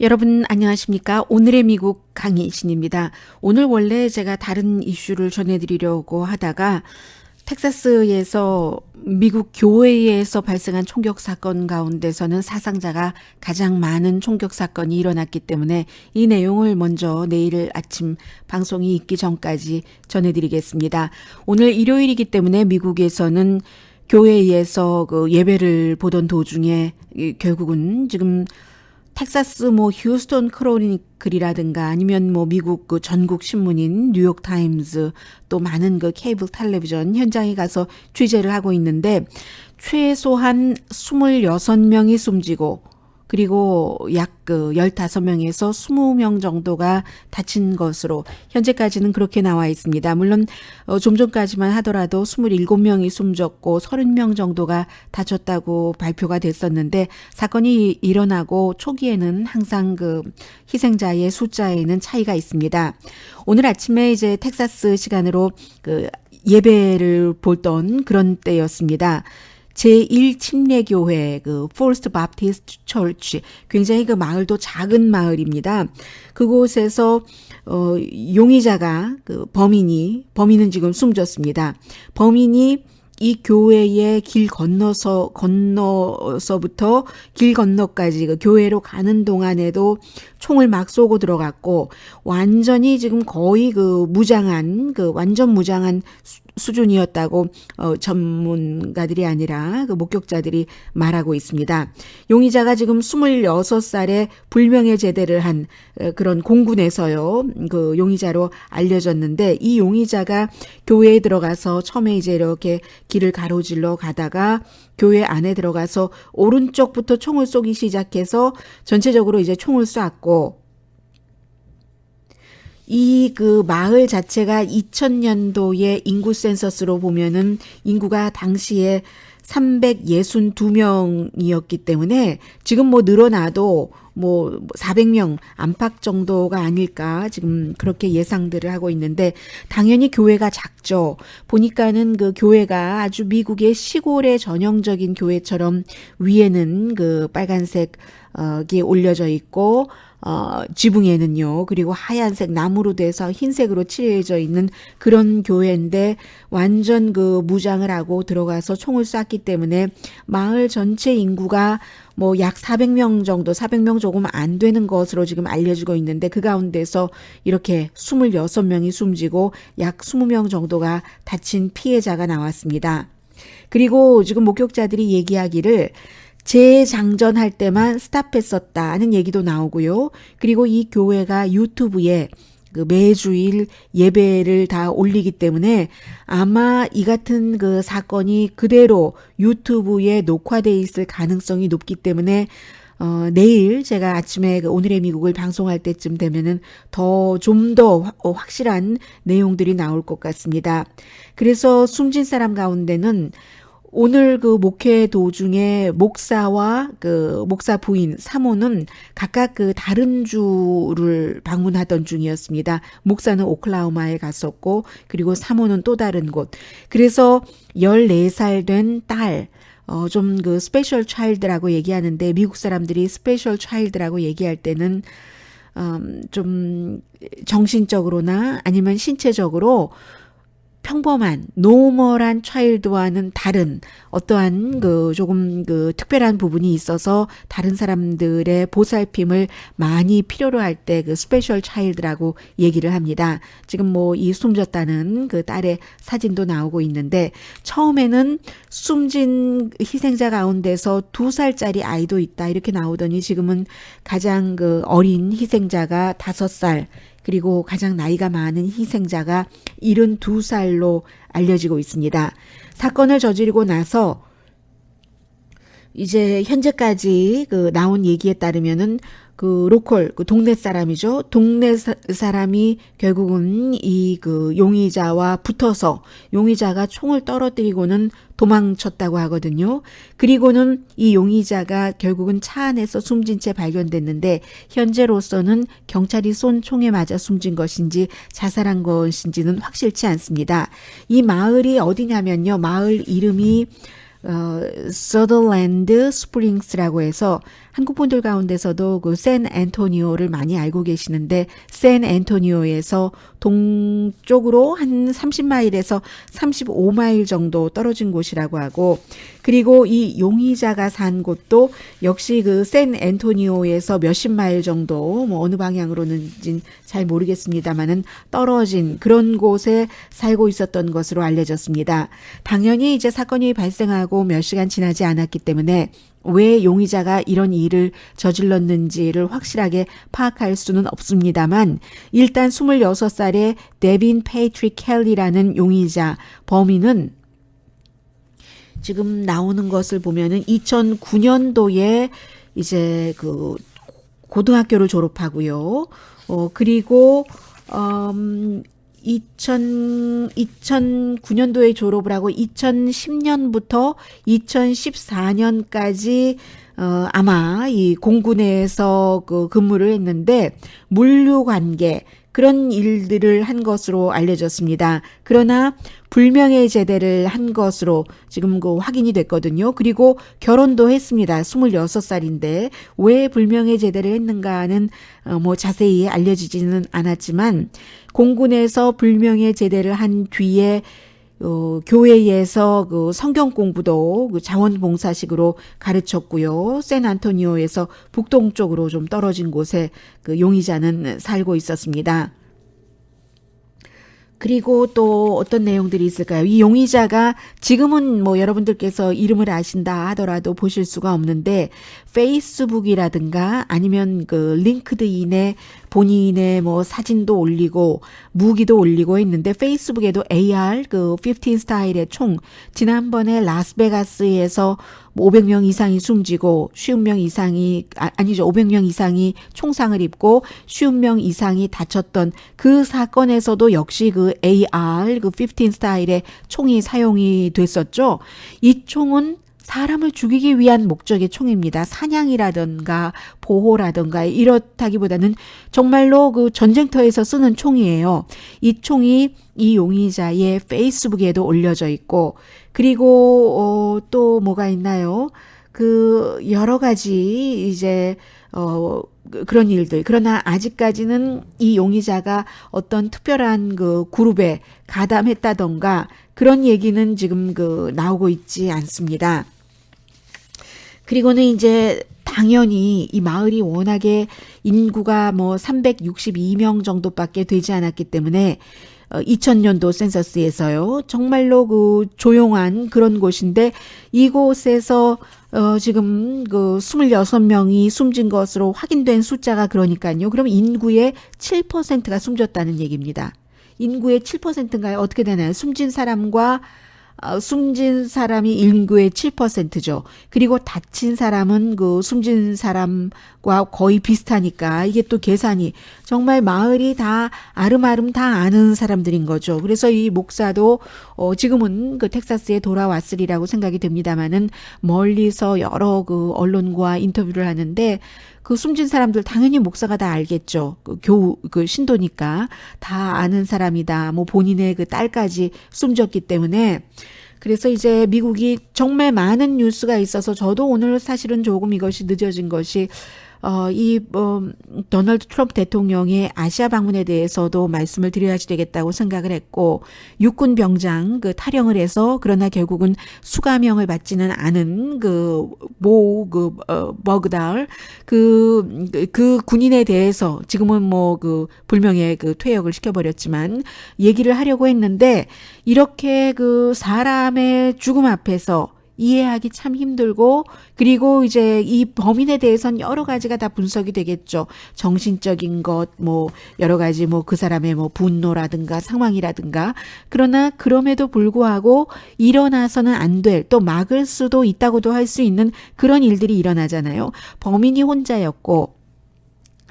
여러분 안녕하십니까? 오늘의 미국 강희신입니다. 오늘 원래 제가 다른 이슈를 전해드리려고 하다가 텍사스에서 미국 교회에서 발생한 총격 사건 가운데서는 사상자가 가장 많은 총격 사건이 일어났기 때문에 이 내용을 먼저 내일 아침 방송이 있기 전까지 전해드리겠습니다. 오늘 일요일이기 때문에 미국에서는 교회에서 그 예배를 보던 도중에 결국은 지금 텍사스 휴스턴 크로니클이라든가 아니면 미국 그 전국 신문인 뉴욕 타임즈 또 많은 그 케이블 텔레비전 현장에 가서 취재를 하고 있는데 최소한 26명이 숨지고 그리고 약 15명에서 20명 정도가 다친 것으로 현재까지는 그렇게 나와 있습니다. 물론 좀 전까지만 하더라도 27명이 숨졌고 30명 정도가 다쳤다고 발표가 됐었는데 사건이 일어나고 초기에는 항상 그 희생자의 숫자에는 차이가 있습니다. 오늘 아침에 이제 텍사스 시간으로 그 예배를 보던 그런 때였습니다. 제1침례교회 그 포스트 바프티스트 처치 굉장히 그 마을도 작은 마을입니다. 그곳에서 용의자가 그 범인은 지금 숨졌습니다. 범인이 이 교회의 길 건너서부터 길 건너까지 그 교회로 가는 동안에도 총을 막 쏘고 들어갔고 완전히 지금 거의 그 완전 무장한 수준이었다고 전문가들이 아니라 그 목격자들이 말하고 있습니다. 용의자가 지금 26살에 불명예 제대를 한 그런 공군에서요. 그 용의자로 알려졌는데 이 용의자가 교회에 들어가서 처음에 이제 이렇게 길을 가로질러 가다가 교회 안에 들어가서 오른쪽부터 총을 쏘기 시작해서 전체적으로 이제 총을 쐈고 이 그 마을 자체가 2000년도의 인구 센서스로 보면은 인구가 당시에 362명이었기 때문에 지금 늘어나도 400명 안팎 정도가 아닐까 지금 그렇게 예상들을 하고 있는데 당연히 교회가 작죠. 보니까는 그 교회가 아주 미국의 시골의 전형적인 교회처럼 위에는 그 빨간색이 올려져 있고 지붕에는요. 그리고 하얀색 나무로 돼서 흰색으로 칠해져 있는 그런 교회인데 완전 그 무장을 하고 들어가서 총을 쐈기 때문에 마을 전체 인구가 약 400명 정도, 400명 조금 안 되는 것으로 지금 알려지고 있는데 그 가운데서 이렇게 26명이 숨지고 약 20명 정도가 다친 피해자가 나왔습니다. 그리고 지금 목격자들이 얘기하기를 재장전할 때만 스탑했었다는 얘기도 나오고요. 그리고 이 교회가 유튜브에 그 매주일 예배를 다 올리기 때문에 아마 이 같은 그 사건이 그대로 유튜브에 녹화돼 있을 가능성이 높기 때문에 내일 제가 아침에 그 오늘의 미국을 방송할 때쯤 되면은 좀 더 확실한 내용들이 나올 것 같습니다. 그래서 숨진 사람 가운데는 오늘 그 목회 도중에 목사와 그 목사 부인 사모는 각각 그 다른 주를 방문하던 중이었습니다. 목사는 오클라호마에 갔었고 그리고 사모는 또 다른 곳. 그래서 14살 된 딸, 좀 그 스페셜 차일드라고 얘기하는데 미국 사람들이 스페셜 차일드라고 얘기할 때는 좀 정신적으로나 아니면 신체적으로 평범한 노멀한 차일드와는 다른 어떠한 그 조금 그 특별한 부분이 있어서 다른 사람들의 보살핌을 많이 필요로 할 때 그 스페셜 차일드라고 얘기를 합니다. 지금 이 숨졌다는 그 딸의 사진도 나오고 있는데 처음에는 숨진 희생자 가운데서 2살짜리 아이도 있다 이렇게 나오더니 지금은 가장 그 어린 희생자가 5살 그리고 가장 나이가 많은 희생자가 72살로 알려지고 있습니다. 사건을 저지르고 나서 이제 현재까지 그 나온 얘기에 따르면은 그 로컬 그 동네 사람이죠. 동네 사람이 결국은 이 그 용의자와 붙어서 용의자가 총을 떨어뜨리고는 도망쳤다고 하거든요. 그리고는 이 용의자가 결국은 차 안에서 숨진 채 발견됐는데 현재로서는 경찰이 쏜 총에 맞아 숨진 것인지 자살한 것인지는 확실치 않습니다. 이 마을이 어디냐면요. 마을 이름이 서더랜드 스프링스라고 해서 한국 분들 가운데서도 그 샌앤토니오를 많이 알고 계시는데 샌앤토니오에서 동쪽으로 한 30마일에서 35마일 정도 떨어진 곳이라고 하고 그리고 이 용의자가 산 곳도 역시 그 샌앤토니오에서 몇십 마일 정도 뭐 어느 방향으로는지 잘 모르겠습니다만은 떨어진 그런 곳에 살고 있었던 것으로 알려졌습니다. 당연히 이제 사건이 발생하고 몇 시간 지나지 않았기 때문에 왜 용의자가 이런 일을 저질렀는지를 확실하게 파악할 수는 없습니다만 일단 26살의 데빈 패트릭 켈리라는 용의자 범인은 지금 나오는 것을 보면은 2009년도에 이제 그 고등학교를 졸업하고요. 그리고 2009년도에 졸업을 하고 2010년부터 2014년까지 아마 이 공군에서 그 근무를 했는데 물류 관계 그런 일들을 한 것으로 알려졌습니다. 그러나 불명예 제대를 한 것으로 지금 그 확인이 됐거든요. 그리고 결혼도 했습니다. 26살인데 왜 불명예 제대를 했는가는 뭐 자세히 알려지지는 않았지만 공군에서 불명예 제대를 한 뒤에 교회에서 그 성경 공부도 그 자원봉사식으로 가르쳤고요. 샌안토니오에서 북동쪽으로 좀 떨어진 곳에 그 용의자는 살고 있었습니다. 그리고 또 어떤 내용들이 있을까요? 이 용의자가 지금은 뭐 여러분들께서 이름을 아신다 하더라도 보실 수가 없는데 페이스북이라든가 아니면 그 링크드인에 본인의 뭐 사진도 올리고 무기도 올리고 있는데 페이스북에도 AR 그 15 스타일의 총 지난번에 라스베가스에서 500명 이상이 숨지고 50명 이상이 아니죠 500명 이상이 총상을 입고 50명 이상이 다쳤던 그 사건에서도 역시 그 AR 그 15 스타일의 총이 사용이 됐었죠. 이 총은 사람을 죽이기 위한 목적의 총입니다. 사냥이라든가 보호라든가 이렇다기보다는 정말로 그 전쟁터에서 쓰는 총이에요. 이 총이 이 용의자의 페이스북에도 올려져 있고 그리고 또 뭐가 있나요? 그 여러 가지 이제 그런 일들. 그러나 아직까지는 이 용의자가 어떤 특별한 그 그룹에 가담했다던가 그런 얘기는 지금 그 나오고 있지 않습니다. 그리고는 이제 당연히 이 마을이 워낙에 인구가 뭐 362명 정도밖에 되지 않았기 때문에 2000년도 센서스에서요. 정말로 그 조용한 그런 곳인데 이곳에서 지금 그 26명이 숨진 것으로 확인된 숫자가 그러니까요. 그럼 인구의 7%가 숨졌다는 얘기입니다. 인구의 7%인가요? 어떻게 되나요? 숨진 사람이 인구의 7%죠. 그리고 다친 사람은 그 숨진 사람과 거의 비슷하니까 이게 또 계산이 정말 마을이 다 아름아름 다 아는 사람들인 거죠. 그래서 이 목사도 지금은 그 텍사스에 돌아왔으리라고 생각이 됩니다만은 멀리서 여러 그 언론과 인터뷰를 하는데 그 숨진 사람들 당연히 목사가 다 알겠죠. 그 신도니까 다 아는 사람이다. 뭐 본인의 그 딸까지 숨졌기 때문에 그래서 이제 미국이 정말 많은 뉴스가 있어서 저도 오늘 사실은 조금 이것이 늦어진 것이 도널드 트럼프 대통령의 아시아 방문에 대해서도 말씀을 드려야지 되겠다고 생각을 했고, 육군 병장 탈영을 해서 그러나 결국은 수감형을 받지는 않은 버그달 그 군인에 대해서 지금은 불명예 퇴역을 시켜버렸지만 얘기를 하려고 했는데, 이렇게 사람의 죽음 앞에서 이해하기 참 힘들고, 그리고 이제 이 범인에 대해서는 여러 가지가 다 분석이 되겠죠. 정신적인 것, 여러 가지 그 사람의 분노라든가 상황이라든가. 그러나 그럼에도 불구하고 일어나서는 안 될, 또 막을 수도 있다고도 할 수 있는 그런 일들이 일어나잖아요. 범인이 혼자였고,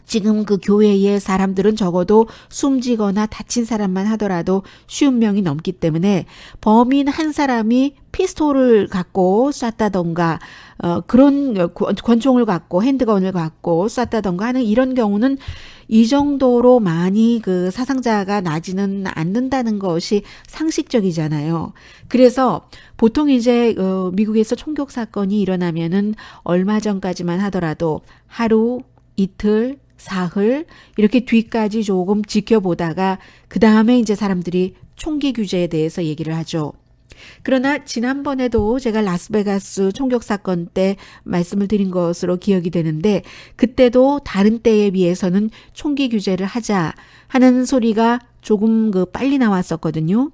지금 그 교회의 사람들은 적어도 숨지거나 다친 사람만 하더라도 50명이 넘기 때문에 범인 한 사람이 피스톨을 갖고 쐈다던가 그런 권총을 갖고 핸드건을 갖고 쐈다던가 하는 이런 경우는 이 정도로 많이 그 사상자가 나지는 않는다는 것이 상식적이잖아요. 그래서 보통 이제 미국에서 총격 사건이 일어나면은 얼마 전까지만 하더라도 하루, 이틀, 사흘 이렇게 뒤까지 조금 지켜보다가 그 다음에 이제 사람들이 총기 규제에 대해서 얘기를 하죠. 그러나 지난번에도 제가 라스베가스 총격 사건 때 말씀을 드린 것으로 기억이 되는데 그때도 다른 때에 비해서는 총기 규제를 하자 하는 소리가 조금 빨리 나왔었거든요.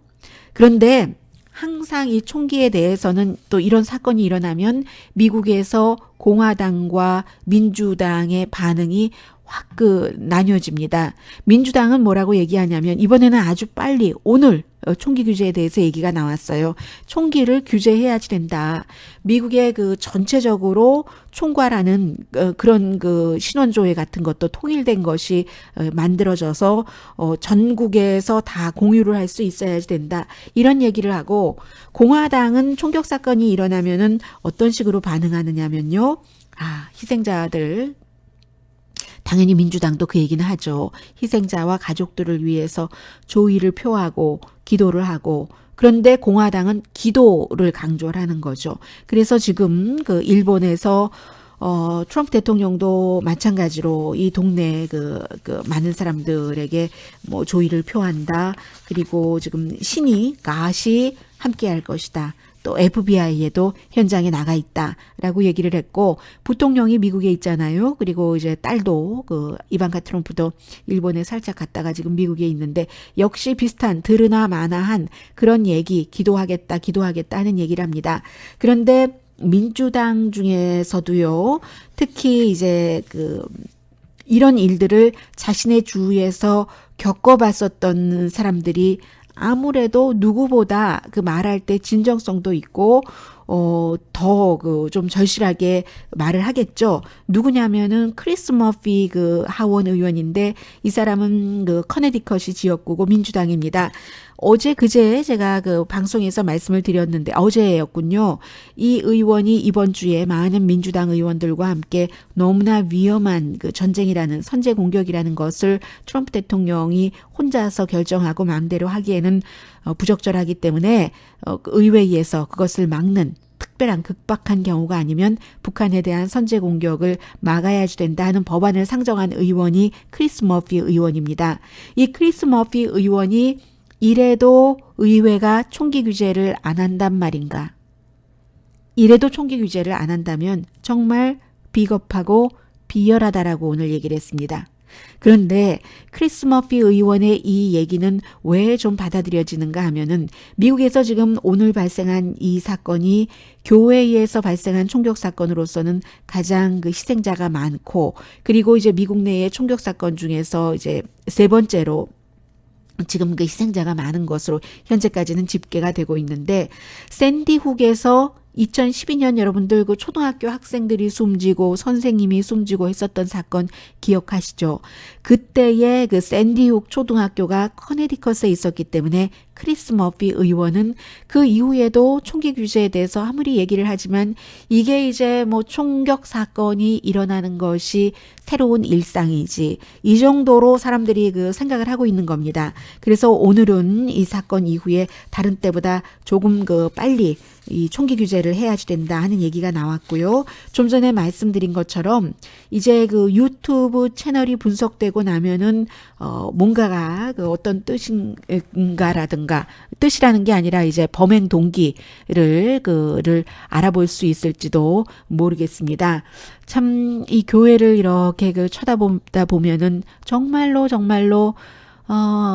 그런데 항상 이 총기에 대해서는 또 이런 사건이 일어나면 미국에서 공화당과 민주당의 반응이 확 나뉘어집니다. 민주당은 뭐라고 얘기하냐면 이번에는 아주 빨리 오늘 총기 규제에 대해서 얘기가 나왔어요. 총기를 규제해야지 된다. 미국의 전체적으로 총괄하는 그런 신원조회 같은 것도 통일된 것이 만들어져서 전국에서 다 공유를 할 수 있어야지 된다. 이런 얘기를 하고 공화당은 총격 사건이 일어나면은 어떤 식으로 반응하느냐면요. 희생자들 당연히 민주당도 그 얘기는 하죠. 희생자와 가족들을 위해서 조의를 표하고 기도를 하고 그런데 공화당은 기도를 강조를 하는 거죠. 그래서 지금 일본에서 트럼프 대통령도 마찬가지로 이 동네 많은 사람들에게 뭐 조의를 표한다. 그리고 지금 신이 가시 함께 할 것이다. 또 FBI에도 현장에 나가 있다라고 얘기를 했고 부통령이 미국에 있잖아요. 그리고 이제 딸도 이반카 트럼프도 일본에 살짝 갔다가 지금 미국에 있는데 역시 비슷한 들으나 마나한 그런 얘기 기도하겠다 하는 얘기를 합니다. 그런데 민주당 중에서도요. 특히 이제 이런 일들을 자신의 주위에서 겪어봤었던 사람들이 아무래도 누구보다 말할 때 진정성도 있고 더 좀 절실하게 말을 하겠죠. 누구냐면은 크리스 머피 하원 의원인데 이 사람은 커네디컷이 지역구고 민주당입니다. 어제 그제 제가 방송에서 말씀을 드렸는데 어제였군요. 이 의원이 이번 주에 많은 민주당 의원들과 함께 너무나 위험한 전쟁이라는 선제 공격이라는 것을 트럼프 대통령이 혼자서 결정하고 마음대로 하기에는 부적절하기 때문에 의회에서 그것을 막는 특별한 극박한 경우가 아니면 북한에 대한 선제 공격을 막아야지 된다 하는 법안을 상정한 의원이 크리스 머피 의원입니다. 이 크리스 머피 의원이 이래도 의회가 총기 규제를 안 한단 말인가? 이래도 총기 규제를 안 한다면 정말 비겁하고 비열하다라고 오늘 얘기를 했습니다. 그런데 크리스 머피 의원의 이 얘기는 왜 좀 받아들여지는가 하면은 미국에서 지금 오늘 발생한 이 사건이 교회에서 발생한 총격 사건으로서는 가장 희생자가 많고 그리고 이제 미국 내의 총격 사건 중에서 이제 세 번째로 지금 희생자가 많은 것으로 현재까지는 집계가 되고 있는데 샌디훅에서 2012년 여러분들 초등학교 학생들이 숨지고 선생님이 숨지고 했었던 사건 기억하시죠? 그때의 샌디훅 초등학교가 커네디컷에 있었기 때문에 크리스 머피 의원은 그 이후에도 총기 규제에 대해서 아무리 얘기를 하지만 이게 이제 뭐 총격 사건이 일어나는 것이 새로운 일상이지 이 정도로 사람들이 생각을 하고 있는 겁니다. 그래서 오늘은 이 사건 이후에 다른 때보다 조금 빨리 이 총기 규제를 해야지 된다 하는 얘기가 나왔고요. 좀 전에 말씀드린 것처럼 이제 유튜브 채널이 분석되고 나면은 뭔가가 어떤 뜻인가라든가 뜻이라는 게 아니라 이제 범행 동기를 알아볼 수 있을지도 모르겠습니다. 참 이 교회를 이렇게 쳐다보다 보면은 정말로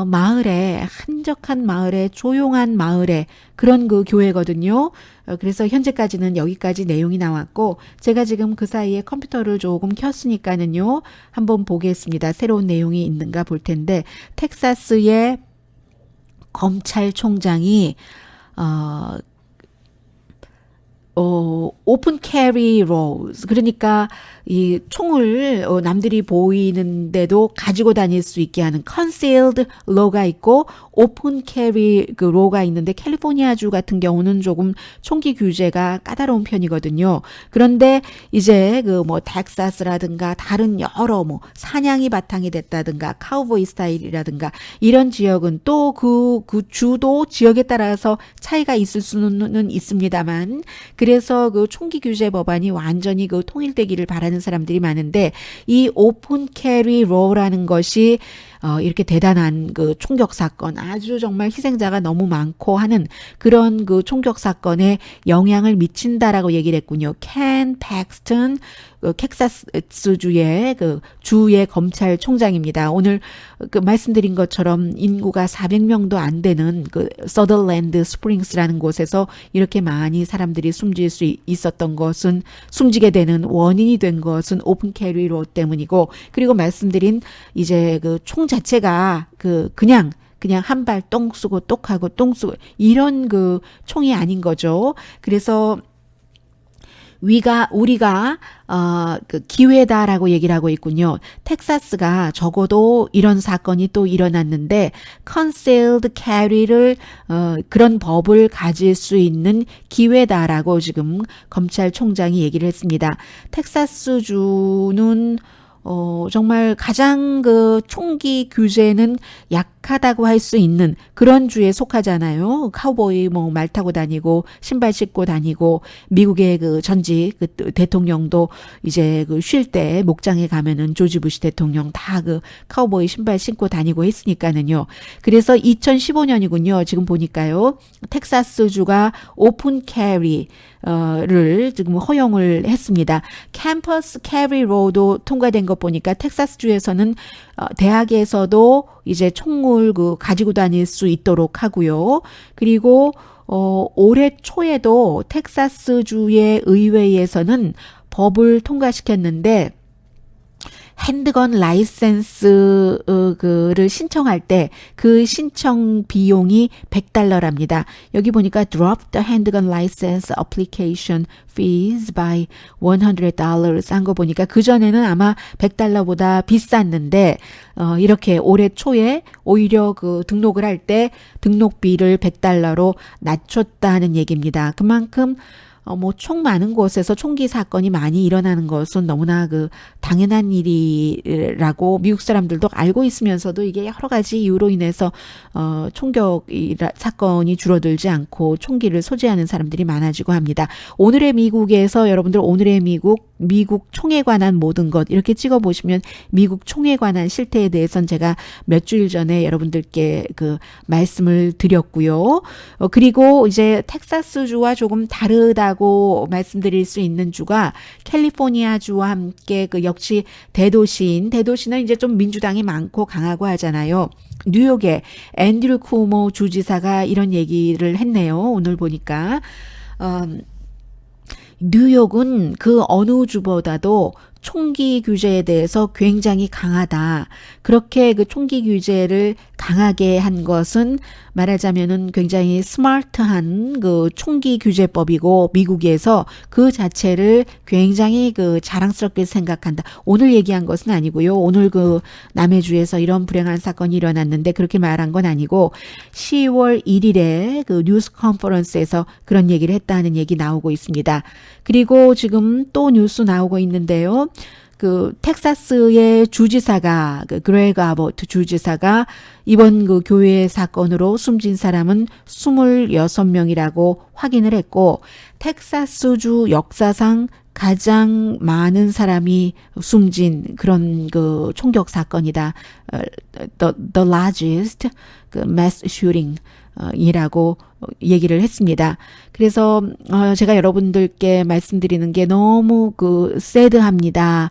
마을에 한적한 마을에 조용한 마을에 그런 교회거든요. 그래서 현재까지는 여기까지 내용이 나왔고 제가 지금 그 사이에 컴퓨터를 조금 켰으니까는요. 한번 보겠습니다. 새로운 내용이 있는가 볼 텐데 텍사스의 검찰총장이 오픈 캐리 롤스. 그러니까 이 총을 남들이 보이는데도 가지고 다닐 수 있게 하는 concealed law가 있고 오픈 캐리 그 law가 있는데 캘리포니아주 같은 경우는 조금 총기 규제가 까다로운 편이거든요. 그런데 이제 그 뭐 텍사스라든가 다른 여러 뭐 사냥이 바탕이 됐다든가 카우보이 스타일이라든가 이런 지역은 또 그 주도 지역에 따라서 차이가 있을 수는 있습니다만 그래서 그 총기 규제 법안이 완전히 그 통일되기를 바라는 사람들이 많은데 이 오픈 캐리 롤라는 것이 이렇게 대단한 그 총격 사건, 아주 정말 희생자가 너무 많고 하는 그런 그 총격 사건에 영향을 미친다라고 얘기를 했군요. 켄 팩스턴, 텍사스주의 그 주의 검찰총장입니다. 오늘 그 말씀드린 것처럼 인구가 400명도 안 되는 그 서덜랜드 스프링스라는 곳에서 이렇게 많이 사람들이 숨질 수 있었던 것은 숨지게 되는 원인이 된 것은 오픈 캐리 로 때문이고 그리고 말씀드린 이제 그 총 자체가 그냥 한 발 똥 쏘고 똑하고 똥 쏘고 이런 그 총이 아닌 거죠. 그래서 우리가 그 기회다라고 얘기를 하고 있군요. 텍사스가 적어도 이런 사건이 또 일어났는데 concealed carry를 그런 법을 가질 수 있는 기회다라고 지금 검찰총장이 얘기를 했습니다. 텍사스주는 정말 가장 그 총기 규제는 약하다고 할 수 있는 그런 주에 속하잖아요. 카우보이 뭐 말 타고 다니고 신발 신고 다니고 미국의 그 전직 그 대통령도 이제 그 쉴 때 목장에 가면은 조지 부시 대통령 다 그 카우보이 신발 신고 다니고 했으니까는요. 그래서 2015년이군요. 지금 보니까요. 텍사스주가 오픈 캐리 를 지금 허용을 했습니다. 캠퍼스 캐리 로도 통과된 것 보니까 텍사스주에서는 대학에서도 이제 총을 가지고 다닐 수 있도록 하고요. 그리고 올해 초에도 텍사스주의 의회에서는 법을 통과시켰는데 핸드건 라이센스를 신청할 때 그 신청 비용이 $100랍니다. 여기 보니까 drop the handgun license application fees by $100 한 거 보니까 그전에는 아마 $100보다 비쌌는데 이렇게 올해 초에 오히려 그 등록을 할 때 등록비를 $100로 낮췄다는 얘기입니다. 그만큼 뭐 총 많은 곳에서 총기 사건이 많이 일어나는 것은 너무나 그 당연한 일이라고 미국 사람들도 알고 있으면서도 이게 여러 가지 이유로 인해서 총격 사건이 줄어들지 않고 총기를 소지하는 사람들이 많아지고 합니다. 오늘의 미국에서 여러분들 오늘의 미국 총에 관한 모든 것 이렇게 찍어보시면 미국 총에 관한 실태에 대해서는 제가 몇 주일 전에 여러분들께 그 말씀을 드렸고요. 그리고 이제 텍사스주와 조금 다르다고 말씀드릴 수 있는 주가 캘리포니아주와 함께 그 역시 대도시는 이제 좀 민주당이 많고 강하고 하잖아요. 뉴욕의 앤드류 쿠오모 주지사가 이런 얘기를 했네요. 오늘 보니까 뉴욕은 그 어느 주보다도 총기 규제에 대해서 굉장히 강하다. 그렇게 그 총기 규제를 강하게 한 것은 말하자면은 굉장히 스마트한 그 총기 규제법이고 미국에서 그 자체를 굉장히 그 자랑스럽게 생각한다. 오늘 얘기한 것은 아니고요. 오늘 그 남해주에서 이런 불행한 사건이 일어났는데 그렇게 말한 건 아니고 10월 1일에 그 뉴스 컨퍼런스에서 그런 얘기를 했다는 얘기 나오고 있습니다. 그리고 지금 또 뉴스 나오고 있는데요. 그 텍사스의 주지사가 그 그레그 아보트 주지사가 이번 그 교회 사건으로 숨진 사람은 26명이라고 확인을 했고 텍사스주 역사상 가장 많은 사람이 숨진 그런 그 총격 사건이다. The largest 그 mass shooting 이라고 얘기를 했습니다. 그래서 제가 여러분들께 말씀드리는 게 너무 그 새드합니다라고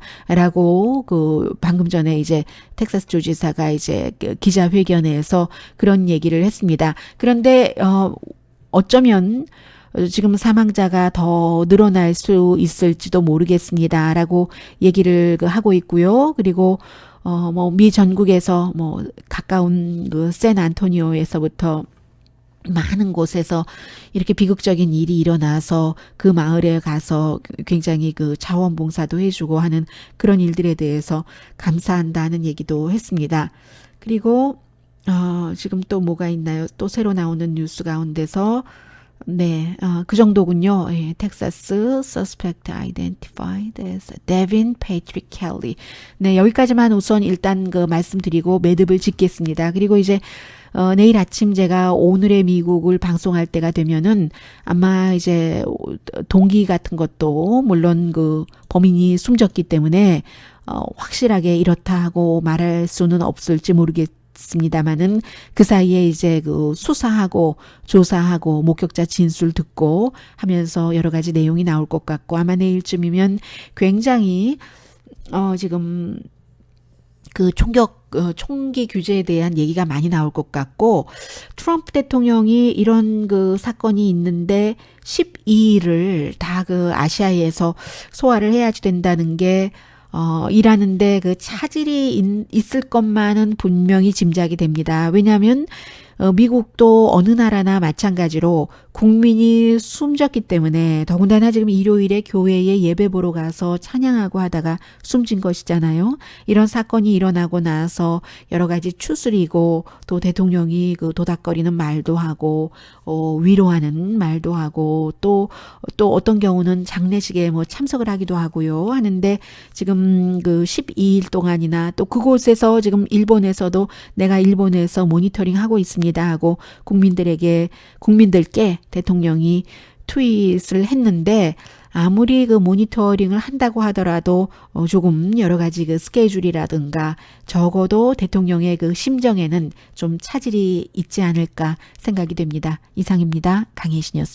그 방금 전에 이제 텍사스 주지사가 이제 기자회견에서 그런 얘기를 했습니다. 그런데 어쩌면 지금 사망자가 더 늘어날 수 있을지도 모르겠습니다라고 얘기를 하고 있고요. 그리고 뭐 미 전국에서 뭐 가까운 그 샌안토니오에서부터 많은 곳에서 이렇게 비극적인 일이 일어나서 그 마을에 가서 굉장히 그 자원봉사도 해주고 하는 그런 일들에 대해서 감사한다는 얘기도 했습니다. 그리고 지금 또 뭐가 있나요? 또 새로 나오는 뉴스 가운데서 네, 그 정도군요. 예, 텍사스 suspect identified as Devin Patrick Kelly. 네, 여기까지만 우선 일단 그 말씀드리고 매듭을 짓겠습니다. 그리고 이제 내일 아침 제가 오늘의 미국을 방송할 때가 되면은 아마 이제 동기 같은 것도 물론 그 범인이 숨졌기 때문에 확실하게 이렇다 하고 말할 수는 없을지 모르겠습니다만은 그 사이에 이제 그 수사하고 조사하고 목격자 진술 듣고 하면서 여러 가지 내용이 나올 것 같고 아마 내일쯤이면 굉장히 지금 그 총기 규제에 대한 얘기가 많이 나올 것 같고 트럼프 대통령이 이런 그 사건이 있는데 12일을 다 그 아시아에서 소화를 해야지 된다는 게 일하는데 그 차질이 있을 것만은 분명히 짐작이 됩니다. 왜냐하면 미국도 어느 나라나 마찬가지로 국민이 숨졌기 때문에 더군다나 지금 일요일에 교회에 예배 보러 가서 찬양하고 하다가 숨진 것이잖아요. 이런 사건이 일어나고 나서 여러 가지 추스리고 또 대통령이 그 도닥거리는 말도 하고 위로하는 말도 하고 또 어떤 경우는 장례식에 뭐 참석을 하기도 하고요. 하는데 지금 그 12일 동안이나 또 그곳에서 지금 일본에서도 내가 일본에서 모니터링 하고 있습니다 하고 국민들께 대통령이 트윗을 했는데 아무리 그 모니터링을 한다고 하더라도 조금 여러 가지 그 스케줄이라든가 적어도 대통령의 그 심정에는 좀 차질이 있지 않을까 생각이 됩니다. 이상입니다. 강혜신이었습니다.